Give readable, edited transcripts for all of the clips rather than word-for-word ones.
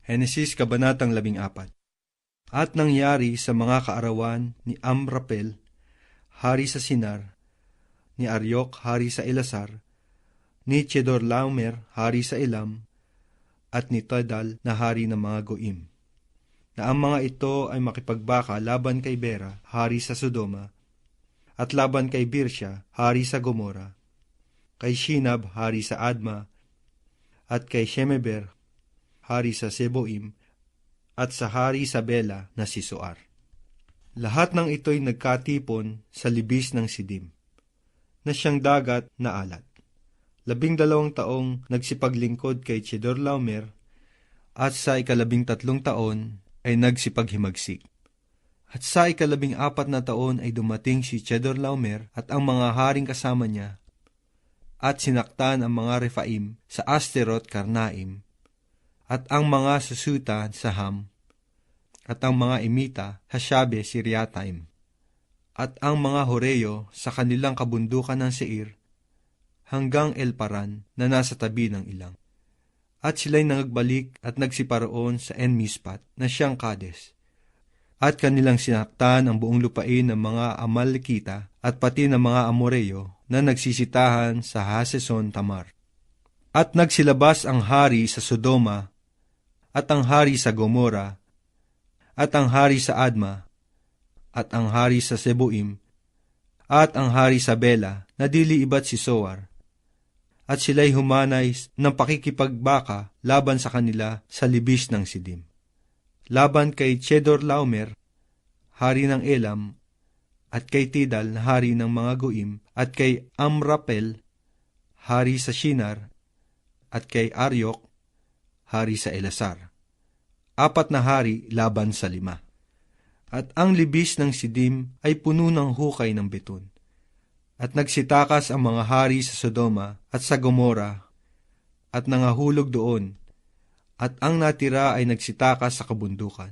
Henesis Kabanatang 14. At nangyari sa mga kaarawan ni Amrapel, hari sa Sinar, ni Aryok, hari sa Elasar, ni Chedorlaomer, hari sa Elam, at ni Tidal na hari ng mga Goim, na ang mga ito ay makipagbaka laban kay Bera, hari sa Sodoma, at laban kay Birsya, hari sa Gomora, kay Shinab, hari sa Adma, at kay Shemeber, hari sa Seboim, at sa hari sa Bela na si Soar. Lahat ng ito'y nagkatipon sa libis ng Sidim, na siyang dagat na alat. 12 taong nagsipaglingkod kay Chedorlaomer, at sa 13 taon ay nagsipaghimagsik. At sa 14 na taon ay dumating si Chedorlaomer at ang mga haring kasama niya, at sinaktan ang mga Rephaim sa Asteroth Karnaim, at ang mga Susuta sa Ham, at ang mga Emita sa Shabe Siriataim, at ang mga Horeyo sa kanilang kabundukan ng Seir, hanggang Elparan na nasa tabi ng ilang. At sila'y nangagbalik at nagsiparoon sa En-Mispat na siyang Kades, at kanilang sinaktan ang buong lupain ng mga Amalekita at pati ng mga Amoreyo na nagsisitahan sa Haseson Tamar. At nagsilabas ang hari sa Sodoma, at ang hari sa Gomora, at ang hari sa Adma, at ang hari sa Seboim, at ang hari sa Bela, na dili iba't si Soar. At sila'y humanay ng pakikipagbaka laban sa kanila sa libis ng Sidim. Laban kay Chedorlaomer, hari ng Elam, at kay Tidal na hari ng mga Goim, at kay Amrapel, hari sa Shinar, at kay Aryok, hari sa Elasar. 4 na hari laban sa 5. At ang libis ng Sidim ay puno ng hukay ng beton. At nagsitakas ang mga hari sa Sodoma at sa Gomora, at nangahulog doon, at ang natira ay nagsitakas sa kabundukan.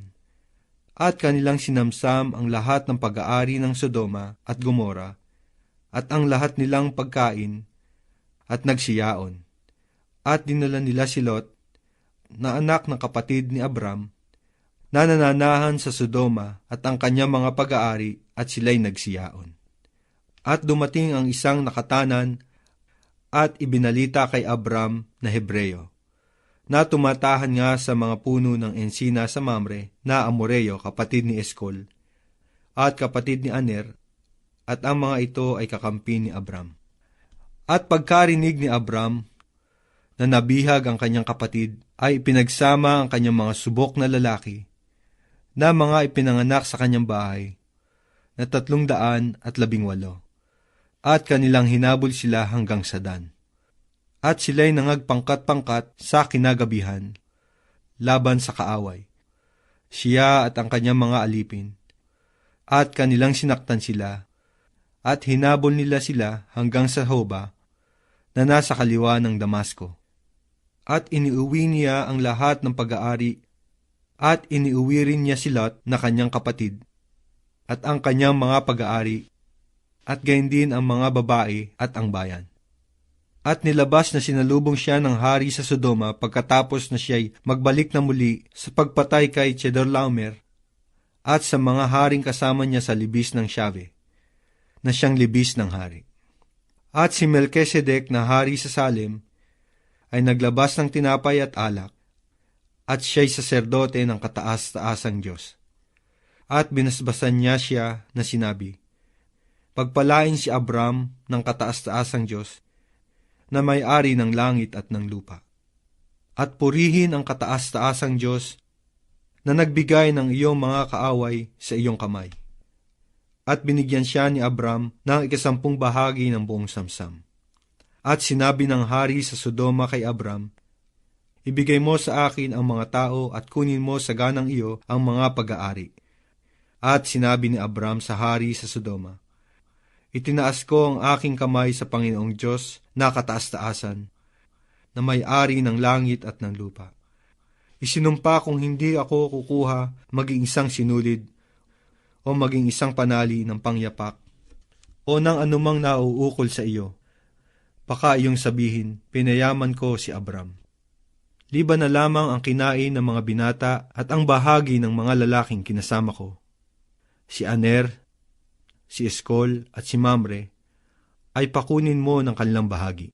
At kanilang sinamsam ang lahat ng pag-aari ng Sodoma at Gomora, at ang lahat nilang pagkain, at nagsiyaon. At dinala nila si Lot, na anak ng kapatid ni Abram, na nananahan sa Sodoma at ang kanyang mga pag-aari, at sila'y nagsiyaon. At dumating ang isang nakatanan at ibinalita kay Abram na Hebreyo, na tumatahan nga sa mga puno ng ensina sa Mamre, na Amoreyo, kapatid ni Eskol, at kapatid ni Aner, at ang mga ito ay kakampi ni Abram. At pagkarinig ni Abram na nabihag ang kanyang kapatid, ay ipinagsama ang kanyang mga subok na lalaki, na mga ipinanganak sa kanyang bahay, na 318, at kanilang hinabol sila hanggang sa Dan. At sila'y nangagpangkat-pangkat sa kinagabihan, laban sa kaaway, siya at ang kanyang mga alipin, at kanilang sinaktan sila, at hinabol nila sila hanggang sa Hoba, na nasa kaliwa ng Damasco. At iniuwi niya ang lahat ng pag-aari, at iniuwi rin niya si Lot na kanyang kapatid, at ang kanyang mga pag-aari, at gayon din ang mga babae at ang bayan. At nilabas na sinalubong siya ng hari sa Sodoma pagkatapos na siya'y magbalik na muli sa pagpatay kay Chedorlaomer at sa mga haring kasama niya sa libis ng Shabe, na siyang libis ng hari. At si Melchizedek na hari sa Salem ay naglabas ng tinapay at alak, at siya'y saserdote ng kataas-taasang Diyos. At binasbasan niya siya na sinabi, pagpalain si Abram ng kataas-taasang Diyos, na may-ari ng langit at ng lupa. At purihin ang kataas-taasang Diyos na nagbigay ng iyong mga kaaway sa iyong kamay. At binigyan siya ni Abram ng 10 bahagi ng buong samsam. At sinabi ng hari sa Sodoma kay Abram, ibigay mo sa akin ang mga tao at kunin mo sa ganang iyo ang mga pag-aari. At sinabi ni Abram sa hari sa Sodoma, itinaas ko ang aking kamay sa Panginoong Diyos na kataas-taasan, na may-ari ng langit at ng lupa. Isinumpa kong hindi ako kukuha maging isang sinulid o maging isang panali ng pangyapak o ng anumang nauukol sa iyo. Baka iyong sabihin, pinayaman ko si Abram. liban na lamang ang kinain ng mga binata at ang bahagi ng mga lalaking kinasama ko. Si Aner, si Eskol at si Mamre ay pakunin mo ng kanilang bahagi.